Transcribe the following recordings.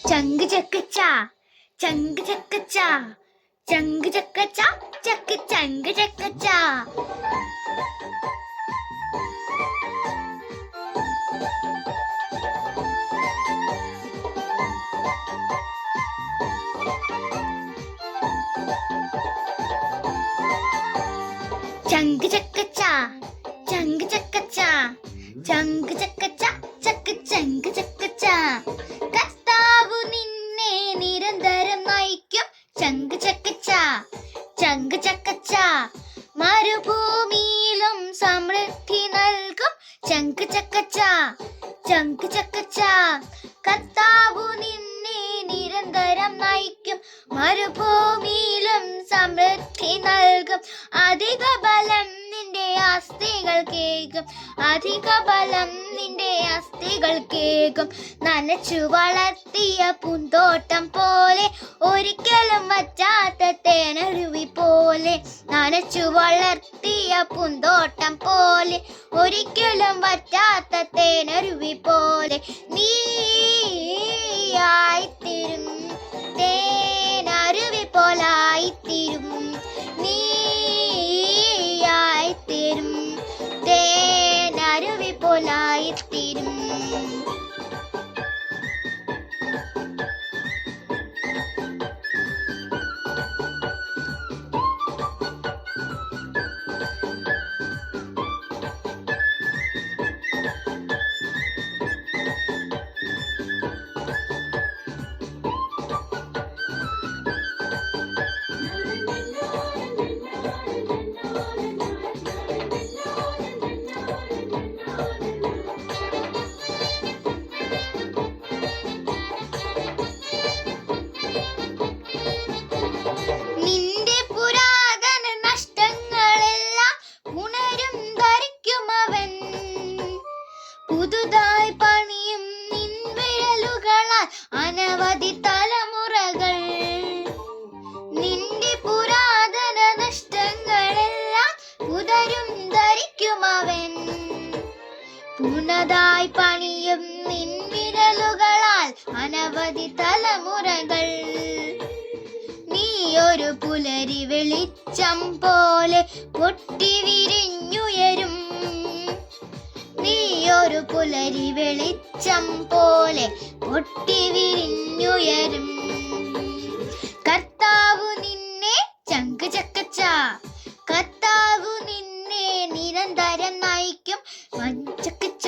ചങ്ക് ചക്കച്ച ചങ്ക് ചക്കച്ച ചങ്ക് ചക്കച്ച ചക്ക് ചങ്ക് ചക്കച്ച. ചങ്ക് ചക്കച്ച ചങ്ക് ചക്കച്ച ചങ്ക് ചക്കച്ച ചക്ക് ചങ്ക് ചക്കച്ച. കർത്താവു നിന്നെ നിരന്തരം നയിക്കും ചങ്ക് ചക്കച്ച ചങ്ക് ചക്കച്ച. മരുഭൂമിയിലും സമൃദ്ധി നൽകും ചങ്ക് ചക്കച്ച ചങ്ക് ചക്കച്ച. കർത്താവു നിന്നെ നിരന്തരം നയിക്കും മരുഭൂമിയിലും സമൃദ്ധി നൽകും. അധിക ബലം നിന്റെ അസ്ഥികൾ കേൾക്കും അധിക ബലം നിന്റെ അസ്ഥികൾ കേൾക്കും. നനച്ചു വളർത്തിയ പൂന്തോട്ടം പോലെ ഒരിക്കലും വറ്റാത്ത തേനരുവി പോലെ. നനച്ചു വളർത്തിയ പൂന്തോട്ടം പോലെ ഒരിക്കലും വറ്റാത്ത തേനരുവി പോലെ. നീയായിത്തീരും തേനരുവി പോലായിത്തീരും നീയായിത്തീരും തേനരുവി പോലായിത്തീരും. നിന്റെ പുരാതന നഷ്ടങ്ങളെല്ലാം പുനരും ധരിക്കുമവൻ. പുതുതായി പണിയും നിൻ വിരലുകളാൽ അനവധി തലമുറകൾ. നിന്റെ പുരാതന നഷ്ടങ്ങളെല്ലാം പുനരും ധരിക്കുമവൻ. പുനതായി പണിയും നിൻ വിരലുകളാൽ അനവധി തലമുറകൾ. നീയൊരു പുലരി വെളിച്ചം പോലെ പൊട്ടി വിരിഞ്ഞുയരും. നീയൊരു പുലരി വെളിച്ചം പോലെ പൊട്ടി വിരിഞ്ഞുയരും. കർത്താവു നിന്നെ ചങ്ക് ചക്കച്ച കർത്താവു നിന്നെ നിരന്തരം നയിക്കും ചക്കച്ച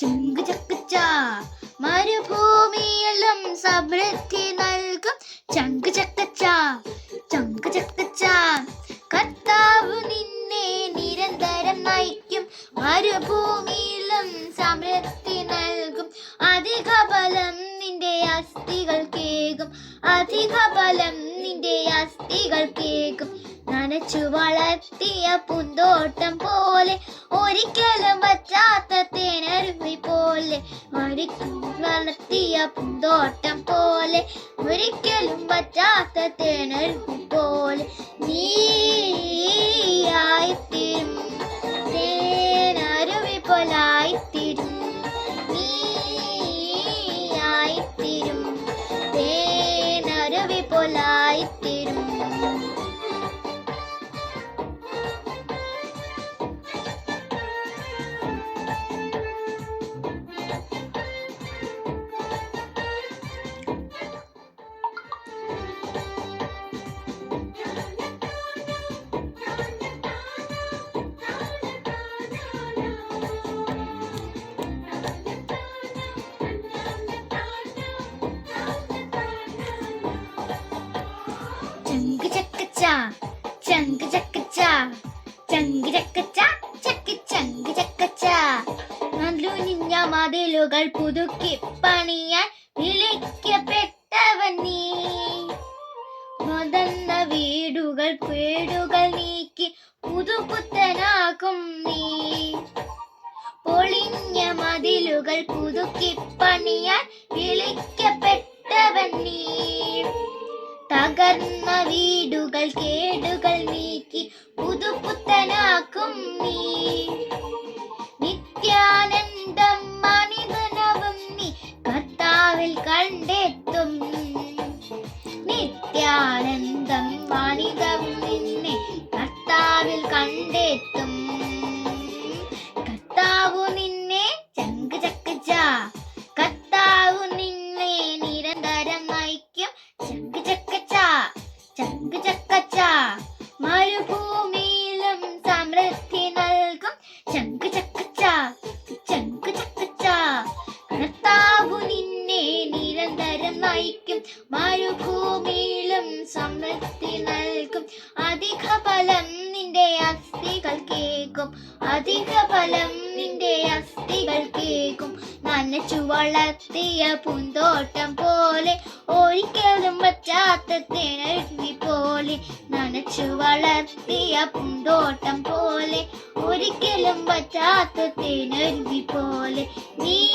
ചങ്ക് ചക്കച്ച. മരുഭൂമിയിലും സമൃദ്ധി നൽകും ചങ്ക് ചക്കച്ച ചങ്ക് ചക്കച്ച. കർത്താവു നിന്നെ നിരന്തരം നയിക്കും മരുഭൂമിയിലും സമൃദ്ധി നൽകും. അധിക ബലം നിന്റെ അസ്ഥികൾ കേൾക്കും അധിക ബലം നിന്റെ അസ്ഥികൾ കേൾക്കും. നനച്ചു വളർത്തിയ പൂന്തോട്ടം പോലെ ഒരിക്കലും വറ്റാത്ത തേനരുവി പോലെ. വളർത്തിയ പൂന്തോട്ടം പോലെ ഒരിക്കലും വറ്റാത്ത തേനരുവി പോലെ. നീയായിത്തീരും തേനരുവി പോലായിത്തീരും നീയായിത്തീരും തേനരുവി പോലായിത്തീരും. ചങ്ക് ചക്കച്ച ചങ്ക് ചക്കച്ച ചങ്ക് ചക്കച്ച ചക്ക് ചങ്ക് ചക്കച്ച. നലുനിഞ്ഞ മതിലുകൾ പുതുക്കി പണിയാൻ വിളിക്കപ്പെട്ടവൻ നീ. മുതന്ന വീടുകൾ പേടുകൾ നീക്കി പുതുപുത്തനാക്കും നീ. പൊളിഞ്ഞ മതിലുകൾ പുതുക്കി പണിയാൻ വിളിക്കപ്പെട്ടവൻ നീ. തകർന്ന വീടുകൾ കേടുകൾ നീക്കി പുതുപുത്തനാക്കും നീ. നിത്യാനന്ദം മണിതനവും നീ കർത്താവിൽ കണ്ടെത്തും. മാനിതവും നിന്നെ കർത്താവിൽ കണ്ടെത്തും. കർത്താവു നിന്നെ ചങ്ക് ചക്കച്ച, കർത്താവു നിന്നെ നിരന്തരം നയിക്കും. ചങ്ക് ചക്കച്ച, ചങ്ക് ചക്കച്ച. മരുഭൂമിയിലും സമൃദ്ധി നൽകും. ചങ്ക് ചക്കച്ച, ചങ്ക് ചക്കച്ച. കർത്താവു നിന്നെ നിരന്തരം നയിക്കും. മരുഭൂമിയിലും സമൃദ്ധി നൽകും. അധിക ഫലം നിന്റെ അസ്ഥികൾ കേൾക്കും. അധിക ഫലം നിന്റെ അസ്ഥികൾ കേൾക്കും. നനച്ചു വളർത്തിയ പൂന്തോട്ടം പോലെ, ഒരിക്കലും പറ്റാത്ത തേനരുവി പോലെ. നനച്ചു വളർത്തിയ പൂന്തോട്ടം പോലെ, ഒരിക്കലും പറ്റാത്ത തേനരുവി പോലെ. നീ